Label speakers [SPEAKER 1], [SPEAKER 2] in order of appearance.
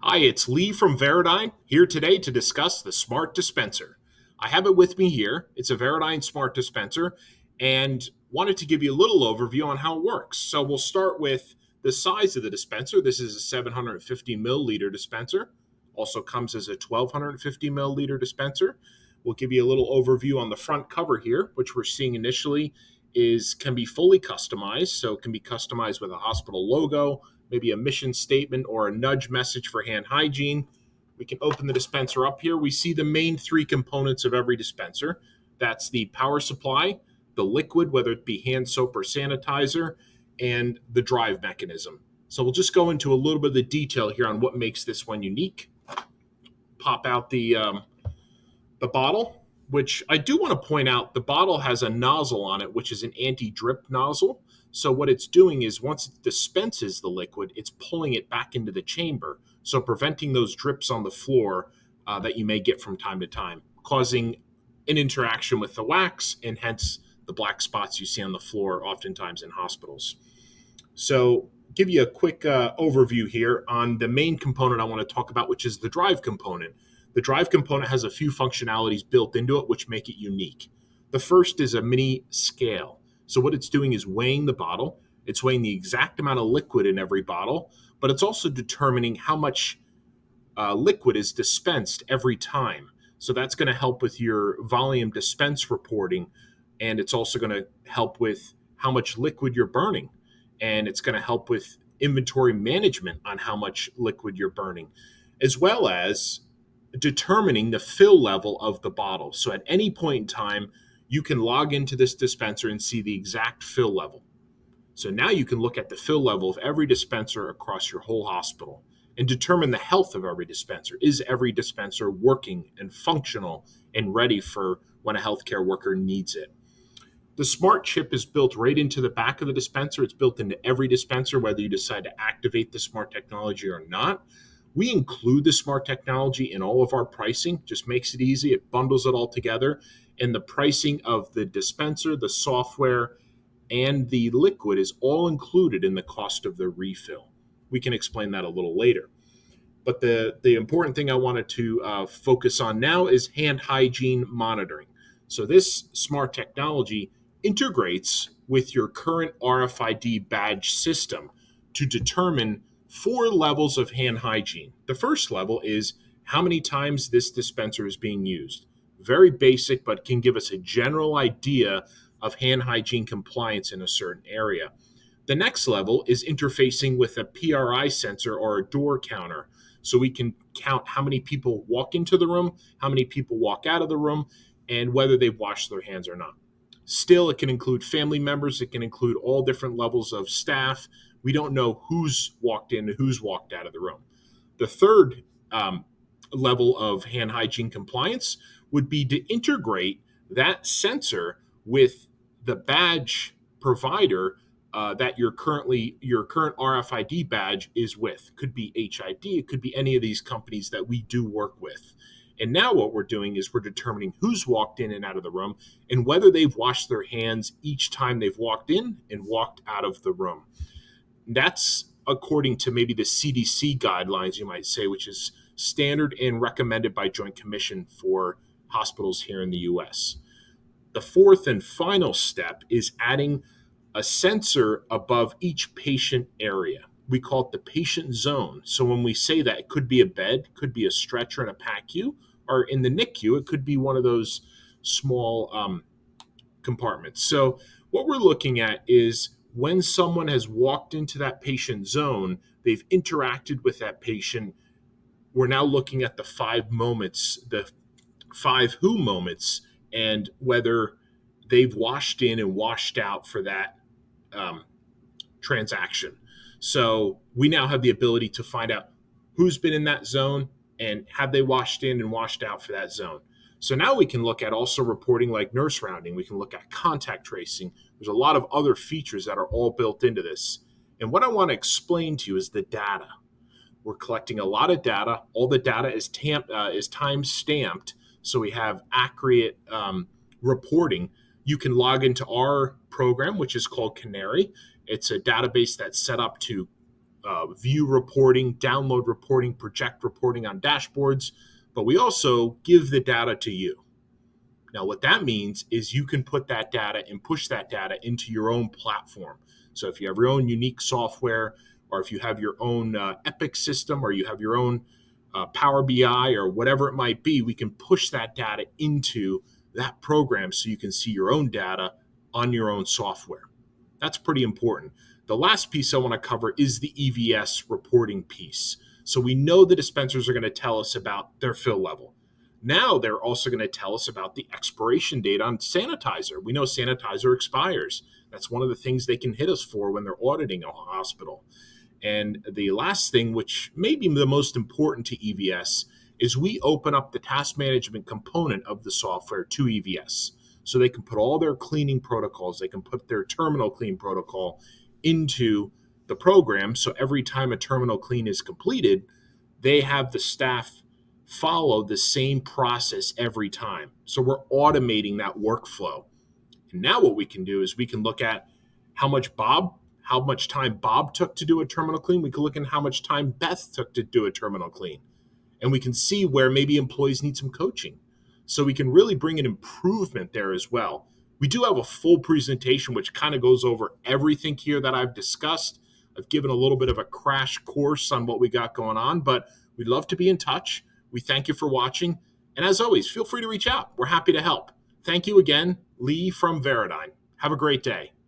[SPEAKER 1] Hi, it's Lee from Varidyn here today to discuss the Smart Dispenser. I have it with me here. It's a Varidyn Smart Dispenser and wanted to give you a little overview on how it works. So we'll start with the size of the dispenser. This is a 750 milliliter dispenser. Also comes as a 1250 milliliter dispenser. We'll give you a little overview on the front cover here, which we're seeing initially can be fully customized. So it can be customized with a hospital logo, maybe a mission statement or a nudge message for hand hygiene. We can open the dispenser up here. We see the main three components of every dispenser. That's the power supply, the liquid, whether it be hand soap or sanitizer, and the drive mechanism. So we'll just go into a little bit of the detail here on what makes this one unique. Pop out the bottle, which I do want to point out, the bottle has a nozzle on it, which is an anti-drip nozzle. So what it's doing is once it dispenses the liquid, it's pulling it back into the chamber, so preventing those drips on the floor that you may get from time to time, causing an interaction with the wax and hence the black spots you see on the floor oftentimes in hospitals. So give you a quick overview here on the main component I want to talk about, which is the drive component. The drive component has a few functionalities built into it which make it unique. The first is a mini scale. So what it's doing is weighing the bottle. It's weighing the exact amount of liquid in every bottle, but it's also determining how much liquid is dispensed every time. So that's going to help with your volume dispense reporting, and it's also going to help with how much liquid you're burning, and it's going to help with inventory management on how much liquid you're burning, as well as determining the fill level of the bottle. So at any point in time, you can log into this dispenser and see the exact fill level. So now you can look at the fill level of every dispenser across your whole hospital and determine the health of every dispenser. Is every dispenser working and functional and ready for when a healthcare worker needs it? The smart chip is built right into the back of the dispenser. It's built into every dispenser, whether you decide to activate the smart technology or not. We include the smart technology in all of our pricing, just makes it easy. It bundles it all together. And the pricing of the dispenser, the software, and the liquid is all included in the cost of the refill. We can explain that a little later. But the important thing I wanted to focus on now is hand hygiene monitoring. So this smart technology integrates with your current RFID badge system to determine 4 levels of hand hygiene. The first level is how many times this dispenser is being used. Very basic, but can give us a general idea of hand hygiene compliance in a certain area. The next level is interfacing with a PRI sensor or a door counter. So we can count how many people walk into the room, how many people walk out of the room, and whether they've washed their hands or not. Still, it can include family members. It can include all different levels of staff. We don't know who's walked in and who's walked out of the room. The third level of hand hygiene compliance would be to integrate that sensor with the badge provider that your current RFID badge is with. Could be HID, it could be any of these companies that we do work with. And now what we're doing is we're determining who's walked in and out of the room and whether they've washed their hands each time they've walked in and walked out of the room. That's according to maybe the CDC guidelines, you might say, which is standard and recommended by Joint Commission for hospitals here in the US. The fourth and final step is adding a sensor above each patient area. We call it the patient zone. So when we say that, it could be a bed, could be a stretcher and a PACU, or in the NICU, it could be one of those small compartments. So what we're looking at is when someone has walked into that patient zone, they've interacted with that patient. We're now looking at the 5 moments, the 5 who moments, and whether they've washed in and washed out for that transaction. So we now have the ability to find out who's been in that zone and have they washed in and washed out for that zone. So now we can look at also reporting like nurse rounding. We can look at contact tracing. There's a lot of other features that are all built into this. And what I want to explain to you is the data. We're collecting a lot of data. All the data is time stamped, so we have accurate reporting. You can log into our program, which is called Canary. It's a database that's set up to view reporting, download reporting, project reporting on dashboards, but we also give the data to you. Now, what that means is you can put that data and push that data into your own platform. So if you have your own unique software, or if you have your own Epic system, or you have your own Power BI, or whatever it might be, we can push that data into that program so you can see your own data on your own software. That's pretty important. The last piece I want to cover is the EVS reporting piece. So we know the dispensers are going to tell us about their fill level. Now they're also going to tell us about the expiration date on sanitizer. We know sanitizer expires. That's one of the things they can hit us for when they're auditing a hospital. And the last thing, which may be the most important to EVS, is we open up the task management component of the software to EVS. So they can put all their cleaning protocols, they can put their terminal clean protocol into the program. So every time a terminal clean is completed, they have the staff follow the same process every time. So we're automating that workflow. And now what we can do is we can look at how much time Bob took to do a terminal clean. We can look at how much time Beth took to do a terminal clean. And we can see where maybe employees need some coaching. So we can really bring an improvement there as well. We do have a full presentation which kind of goes over everything here that I've discussed. I've given a little bit of a crash course on what we got going on, but we'd love to be in touch. We thank you for watching. And as always, feel free to reach out. We're happy to help. Thank you again, Lee from Varidyn. Have a great day.